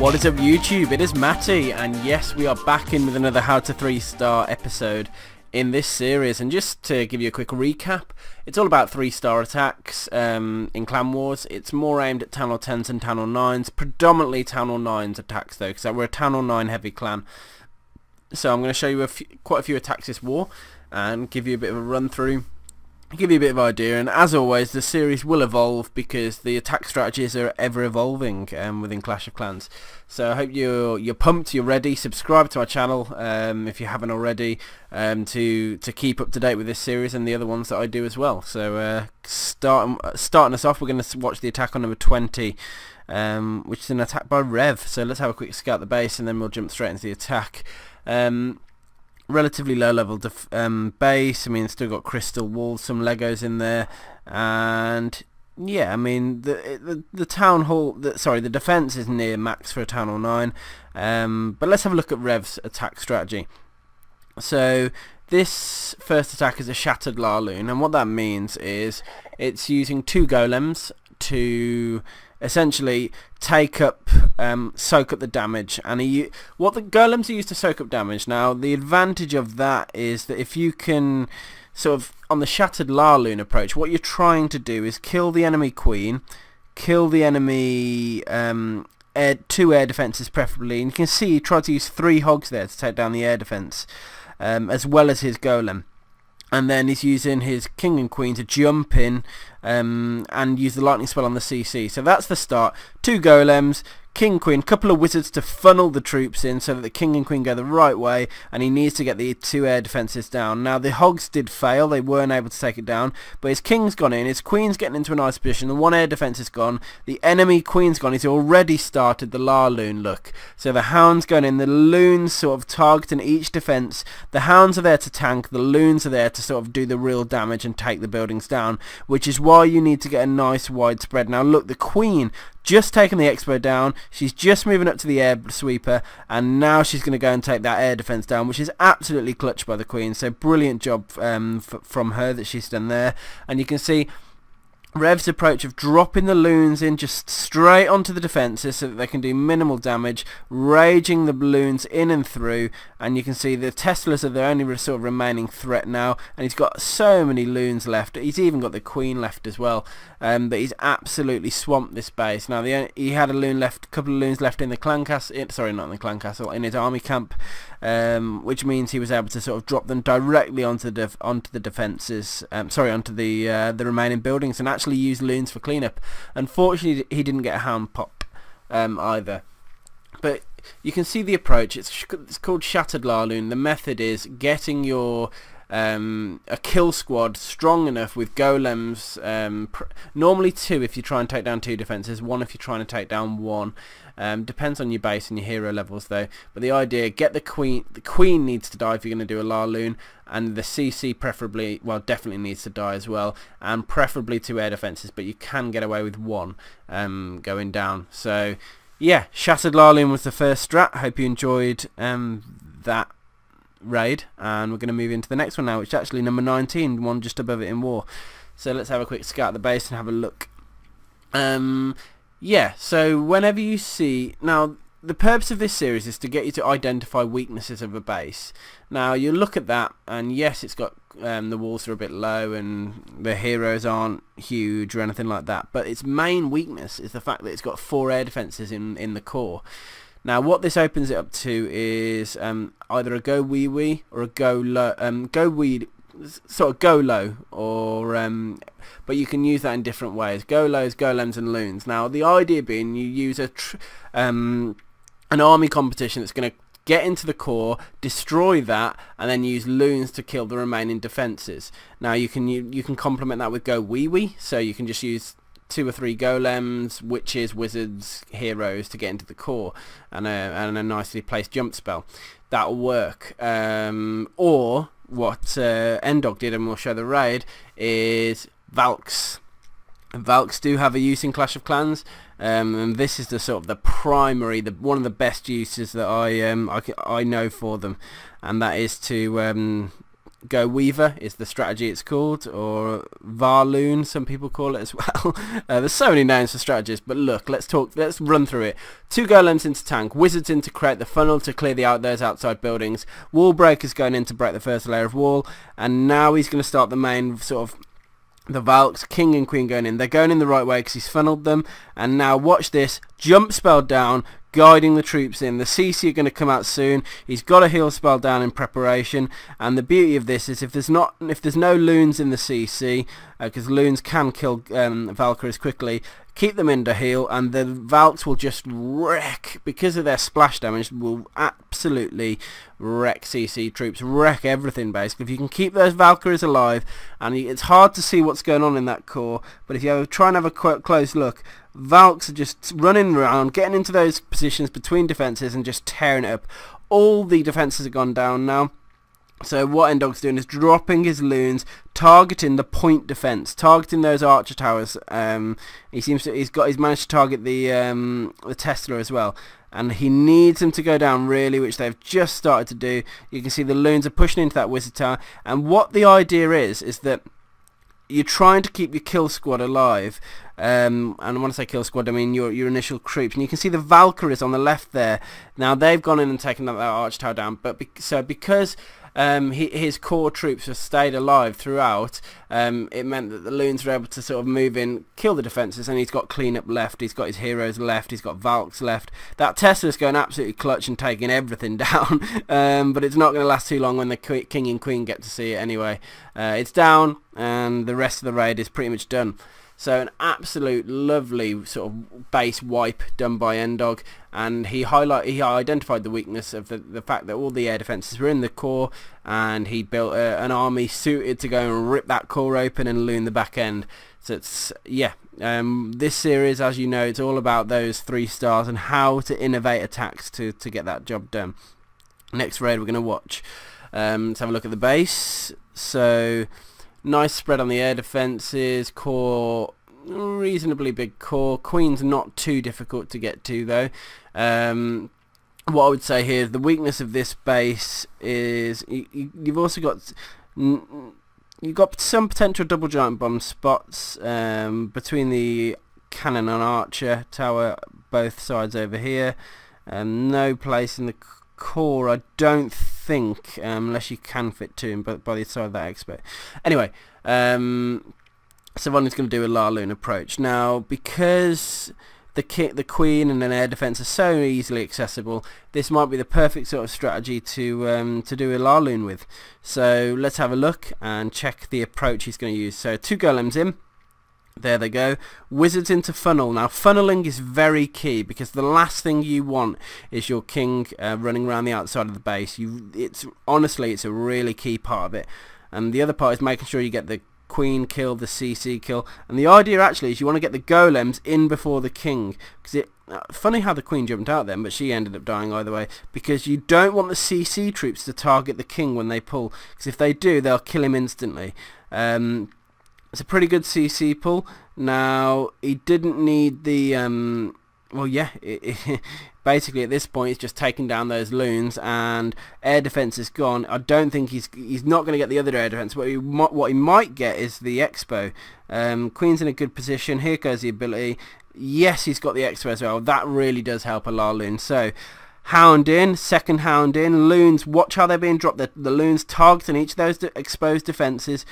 What is up YouTube? It is Matty, and yes, we are back in with another How to 3-star episode in this series. And just to give you a quick recap, it's all about 3-star attacks in Clan Wars. It's more aimed at Town Hall 10s and Town Hall 9s, predominantly Town Hall 9s attacks though, because we're a Town Hall 9 heavy clan. So I'm going to show you quite a few attacks this war and give you a bit of a run through. Give you a bit of idea, and as always the series will evolve because the attack strategies are ever evolving within Clash of Clans. So I hope you're pumped, you're ready. Subscribe to my channel if you haven't already, to keep up to date with this series and the other ones that I do as well. So starting us off, we're going to watch the attack on number 20, which is an attack by Rev. So let's have a quick scout the base and then we'll jump straight into the attack. Relatively low level base. I mean, still got crystal walls, some Legos in there, and yeah, I mean the town hall, the defense is near max for a Town Hall 9. But let's have a look at Rev's attack strategy. So this first attack is a shattered Lune, and what that means is it's using 2 golems to essentially soak up the damage, and what the golems are used to soak up damage. Now the advantage of that is that if you can sort of, on the shattered Lune approach, what you're trying to do is kill the enemy queen, kill the enemy 2 air defenses preferably, and you can see he tried to use 3 hogs there to take down the air defense, as well as his golem. And then he's using his king and queen to jump in and use the lightning spell on the CC. So that's the start. 2 golems, king, queen, couple of wizards to funnel the troops in so that the king and queen go the right way, and he needs to get the 2 air defenses down. Now the hogs did fail, they weren't able to take it down, but his king's gone in, his queen's getting into a nice position, the 1 air defense is gone, the enemy queen's gone, he's already started the Lune look. So the hound's gone in, the Lune's sort of targeting each defense, the hounds are there to tank, the Lunes are there to sort of do the real damage and take the buildings down, which is why you need to get a nice wide spread. Now look, the queen just taken the expo down, she's just moving up to the air sweeper, and now she's going to go and take that air defense down, which is absolutely clutch by the queen. So brilliant job from her that she's done there. And you can see Rev's approach of dropping the Lunes in just straight onto the defences so that they can do minimal damage, raging the Lunes in and through, and you can see the Teslas are the only sort of remaining threat now, and he's got so many Lunes left. He's even got the queen left as well, but he's absolutely swamped this base. Now he had a couple of Lunes left in the clan castle, sorry, not in the clan castle, in his army camp, which means he was able to sort of drop them directly onto the defences, onto the remaining buildings, and actually use Lunes for cleanup. Unfortunately he didn't get a hound pop either, but you can see the approach. It's called Shattered Lune. The method is getting your a kill squad strong enough with golems, normally 2 if you try and take down 2 defenses, 1 if you're trying to take down 1. Depends on your base and your hero levels though, but the idea, get the queen needs to die if you're going to do a Lune, and the CC preferably, well, definitely needs to die as well, and preferably 2 air defenses, but you can get away with 1 going down. So yeah, Shattered Lune was the first strat. Hope you enjoyed that raid, and we're going to move into the next one now, which is actually number 19, one just above it in war. So let's have a quick scout at the base and have a look. Yeah, so whenever you see, now the purpose of this series is to get you to identify weaknesses of a base. Now you look at that, and yes, it's got the walls are a bit low and the heroes aren't huge or anything like that, but its main weakness is the fact that it's got 4 air defenses in the core. Now what this opens it up to is either a go wee wee or a go low, sort of go low, or but you can use that in different ways. Go lows, golems and Lunes. Now the idea being you use an army competition that's going to get into the core, destroy that, and then use Lunes to kill the remaining defences. Now you can complement that with go wee wee, so you can just use 2 or 3 golems, witches, wizards, heroes to get into the core, and a nicely placed jump spell. That'll work. Or what Endog did, and we'll show the raid, is Valks. Valks do have a use in Clash of Clans, and this is the sort of the primary, one of the best uses that I know for them, and that is to Go Weaver is the strategy it's called, or Varloon some people call it as well. There's so many names for strategies, but look, let's run through it. 2 golems into tank, wizards in to create the funnel to clear those outside buildings, wall breakers going in to break the first layer of wall, and now he's going to start the main sort of the Valks, king and queen going in. They're going in the right way because he's funneled them, and now watch this, jump spell down, guiding the troops in. The CC are going to come out soon. He's got a heal spell down in preparation, and the beauty of this is if there's no loons in the CC, because loons can kill Valkyries quickly, keep them in to heal, and the Valks will just wreck, because of their splash damage, will absolutely wreck CC troops, wreck everything basically. If you can keep those Valkyries alive, and it's hard to see what's going on in that core, but if you try and have a close look, Valks are just running around, getting into those positions between defences and just tearing it up. All the defences have gone down now. So what Endog's doing is dropping his loons, targeting the point defense, targeting those archer towers. He's managed to target the Tesla as well, and he needs them to go down really, which they've just started to do. You can see the loons are pushing into that wizard tower, and what the idea is that you're trying to keep your kill squad alive, and when I say kill squad I mean your initial troops, and you can see the Valkyries on the left there. Now they've gone in and taken that arch tower down, but because his core troops have stayed alive throughout, it meant that the loons were able to sort of move in, kill the defences, and he's got cleanup left, he's got his heroes left, he's got Valks left. That Tesla's going absolutely clutch and taking everything down, but it's not going to last too long when the king and queen get to see it anyway. It's down, and the rest of the raid is pretty much done. So an absolute lovely sort of base wipe done by Endog, and he identified the weakness of the fact that all the air defences were in the core, and he built an army suited to go and rip that core open and loon the back end. So it's, yeah, this series, as you know, it's all about those 3 stars and how to innovate attacks to get that job done. Next raid we're going to watch. Let's have a look at the base. So nice spread on the air defences, core, reasonably big core. Queen's not too difficult to get to though. What I would say here is the weakness of this base is you've also got some potential double giant bomb spots between the cannon and archer tower, both sides over here. No place in the core, I don't think, unless you can fit 2 but by the side of that expo. Anyway, Savoni's going to do a Lune Approach. Now, because the queen and an air defense are so easily accessible, this might be the perfect sort of strategy to do a Lune with. So let's have a look and check the approach he's going to use. So 2 golems in. There they go. Wizards into funnel. Now funneling is very key, because the last thing you want is your king running around the outside of the base. Honestly, it's a really key part of it. And the other part is making sure you get the queen kill, the CC kill. And the idea actually is you want to get the golems in before the king, because funny how the queen jumped out then, but she ended up dying either way, because you don't want the CC troops to target the king when they pull, because if they do, they'll kill him instantly. It's a pretty good CC pull. Now, he didn't need the, well, yeah, basically at this point he's just taking down those loons, and air defense is gone. I don't think he's not going to get the other air defense. What he might get is the expo. Queen's in a good position. Here goes the ability. Yes, he's got the expo as well. That really does help a Lune. So, hound in, second hound in, loons, watch how they're being dropped. The loons targeting each of those exposed defences.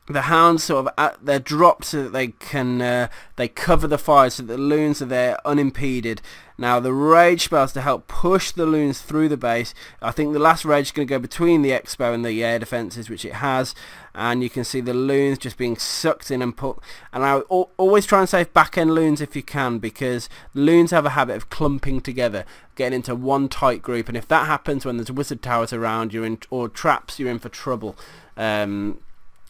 The hounds sort of they're dropped so that they can they cover the fire, so that the loons are there unimpeded. Now the rage spells to help push the loons through the base. I think the last rage is going to go between the expo and the air defences, which it has, and you can see the loons just being sucked in and put. And I always try and save back end loons if you can, because loons have a habit of clumping together, getting into one tight group, and if that happens when there's wizard towers around, or traps, you're in for trouble.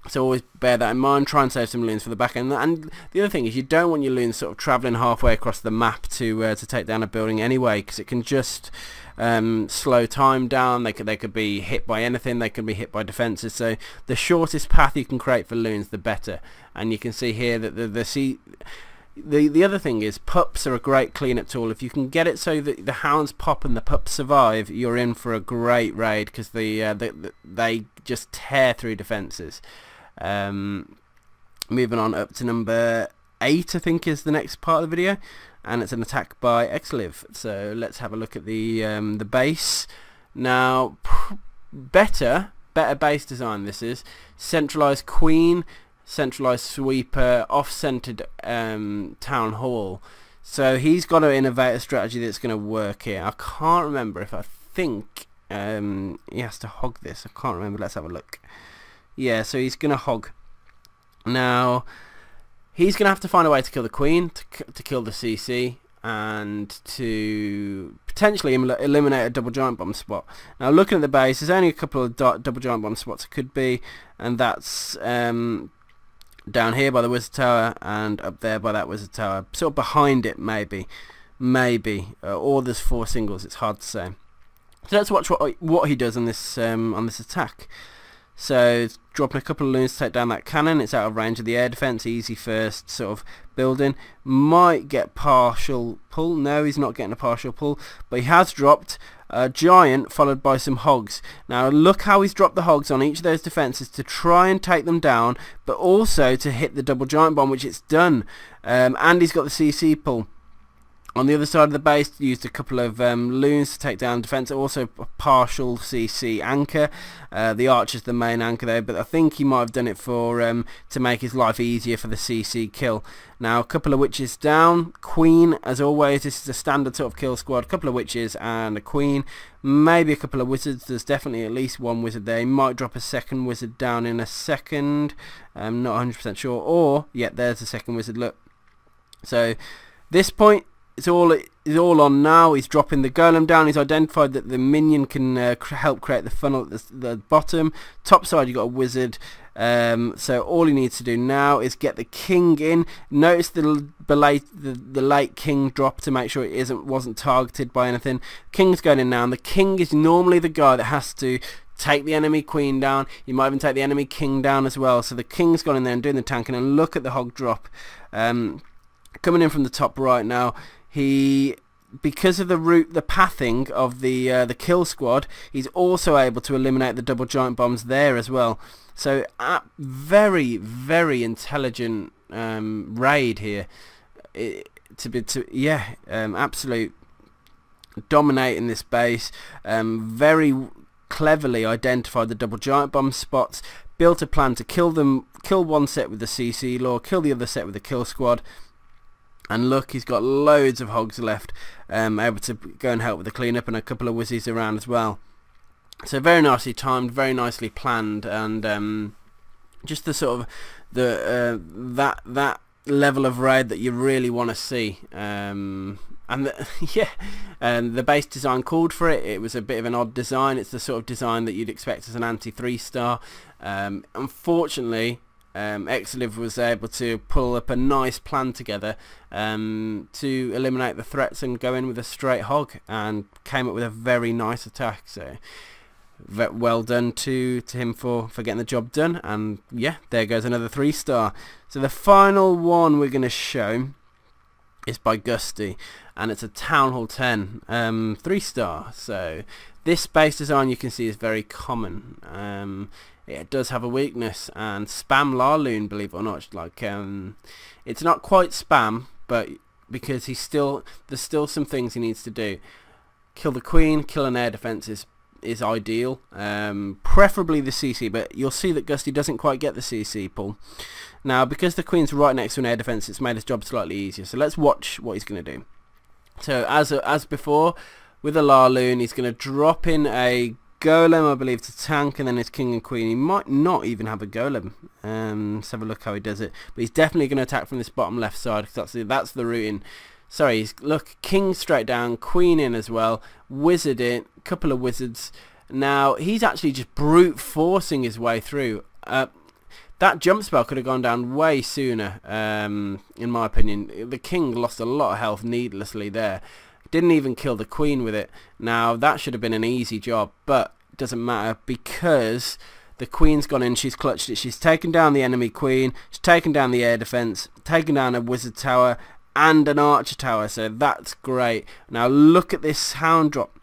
So always bear that in mind. Try and save some loons for the back end. And the other thing is, you don't want your loons sort of travelling halfway across the map to take down a building anyway, because it can just slow time down. They could be hit by anything. They can be hit by defences. So the shortest path you can create for loons, the better. And you can see here that the other thing is pups are a great cleanup tool. If you can get it so that the hounds pop and the pups survive, you're in for a great raid, because they just tear through defences. Moving on up to number 8, I think, is the next part of the video, and it's an attack by Exliv. So let's have a look at the base. Now, better base design. This is centralised queen, centralised sweeper, off-centered town hall. So he's got to innovate a strategy that's going to work here. I can't remember if I think he has to hog this. I can't remember. Let's have a look. Yeah, so he's going to hog. Now, he's going to have to find a way to kill the queen, to kill the CC, and to potentially eliminate a double giant bomb spot. Now, looking at the base, there's only a couple of double giant bomb spots it could be, and that's down here by the wizard tower and up there by that wizard tower, sort of behind it, maybe, or there's 4 singles. It's hard to say. So let's watch what he does on this attack. So dropping a couple of loons to take down that cannon. It's out of range of the air defense. Easy first sort of building. Might get partial pull. No, he's not getting a partial pull, but he has dropped a giant followed by some hogs. Now look how he's dropped the hogs on each of those defenses to try and take them down, but also to hit the double giant bomb, which it's done. And he's got the CC pull. On the other side of the base, used a couple of loons to take down defence. Also a partial CC anchor. The archer's the main anchor there, but I think he might have done it for to make his life easier for the CC kill. Now a couple of witches down. Queen, as always, this is a standard sort of kill squad. A couple of witches and a queen. Maybe a couple of wizards. There's definitely at least one wizard there. He might drop a second wizard down in a second. I'm not 100% sure. Or, yeah, there's the second wizard. Look. So this point, it's all on now. He's dropping the golem down. He's identified that the minion can help create the funnel at the bottom. Top side, you've got a wizard. So all he needs to do now is get the king in. Notice the late king drop to make sure it wasn't targeted by anything. King's going in now, and the king is normally the guy that has to take the enemy queen down. You might even take the enemy king down as well. So the king's gone in there and doing the tanking, and look at the hog drop. Coming in from the top right now. Because of the pathing of the kill squad, he's also able to eliminate the double giant bombs there as well. So very, very intelligent raid here. Absolute dominating this base. Very cleverly identified the double giant bomb spots. Built a plan to kill them. Kill one set with the CC lore. Kill the other set with the kill squad. And look, he's got loads of hogs left, able to go and help with the cleanup, and a couple of wizzies around as well. So very nicely timed, very nicely planned, and just the sort of that level of raid that you really want to see. And the base design called for it. It was a bit of an odd design. It's the sort of design that you'd expect as an anti 3-star. Unfortunately, Exliv was able to pull up a nice plan together to eliminate the threats and go in with a straight hog, and came up with a very nice attack. So well done to him for getting the job done. And yeah, there goes another 3-star. So the final one we're going to show is by Gusty, and it's a Town Hall 10 3-star. So this base design, you can see, is very common. It does have a weakness, and spam Lune, believe it or not. Like it's not quite spam, but because there's still some things he needs to do. Kill the queen, kill an air defense is ideal. Preferably the CC, but you'll see that Gusty doesn't quite get the CC pull. Now, because the queen's right next to an air defense, it's made his job slightly easier. So let's watch what he's going to do. So as before, with a Lune, he's going to drop in a golem, I believe, to tank, and then his king and queen. He might not even have a golem. Let's have a look how he does it. But he's definitely going to attack from this bottom left side, because that's the route in. Sorry, look, king straight down, queen in as well, wizard in, couple of wizards. Now he's actually just brute forcing his way through. That jump spell could have gone down way sooner, in my opinion. The king lost a lot of health needlessly there. Didn't even kill the queen with it. Now that should have been an easy job, but it doesn't matter, because the queen's gone in, she's clutched it, she's taken down the enemy queen, she's taken down the air defense, taken down a wizard tower and an archer tower, so that's great. Now look at this hound drop.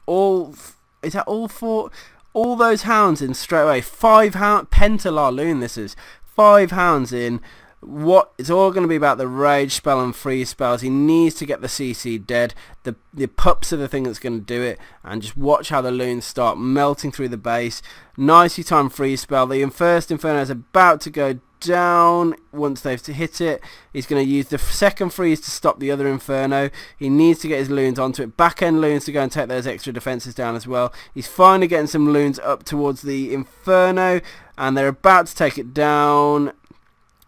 Is that all four? All those hounds in straight away. 5 hound Pentalar Lune, this is 5 hounds in. What it's all going to be about the rage spell and freeze spells. He needs to get the CC dead. The pups are the thing that's going to do it, and just watch how the loons start melting through the base. Nicely timed freeze spell. The first Inferno is about to go down. Once they've hit it, he's going to use the second freeze to stop the other Inferno. He needs to get his loons onto it. Back end loons to go and take those extra defenses down as well. He's finally getting some loons up towards the Inferno, and they're about to take it down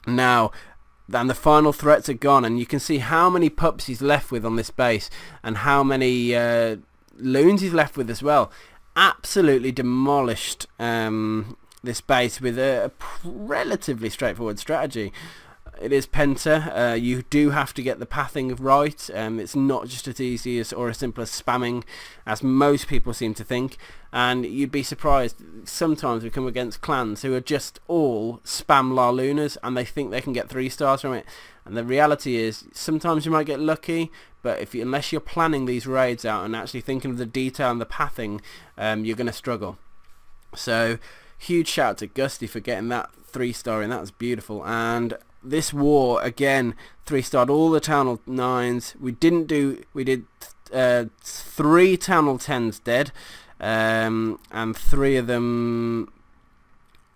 now. And the final threats are gone, and you can see how many pups he's left with on this base and how many loons he's left with as well. Absolutely demolished this base with a relatively straightforward strategy. It is Penta. You do have to get the pathing right. It's not just as easy as or as simple as spamming as most people seem to think, and you'd be surprised sometimes we come against clans who are just all spam La Lunas and they think they can get 3 stars from it, and the reality is sometimes you might get lucky, but unless you're planning these raids out and actually thinking of the detail and the pathing, you're going to struggle. So huge shout out to Gusty for getting that 3-star in. That was beautiful. And this war again 3-starred all the Town Hall 9s. We did 3 Town Hall 10s dead, and 3 of them,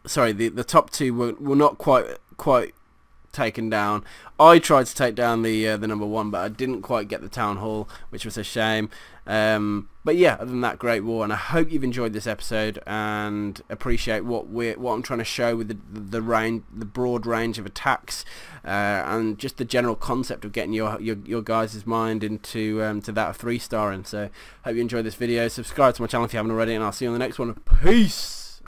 sorry, the top 2 were not quite taken down. I tried to take down the number 1, but I didn't quite get the Town Hall, which was a shame. But yeah, other than that, great war, and I hope you've enjoyed this episode and appreciate what I'm trying to show with the broad range of attacks, and just the general concept of getting your guys' mind into to that of 3-starring. So hope you enjoyed this video. Subscribe to my channel if you haven't already, and I'll see you on the next one. Peace.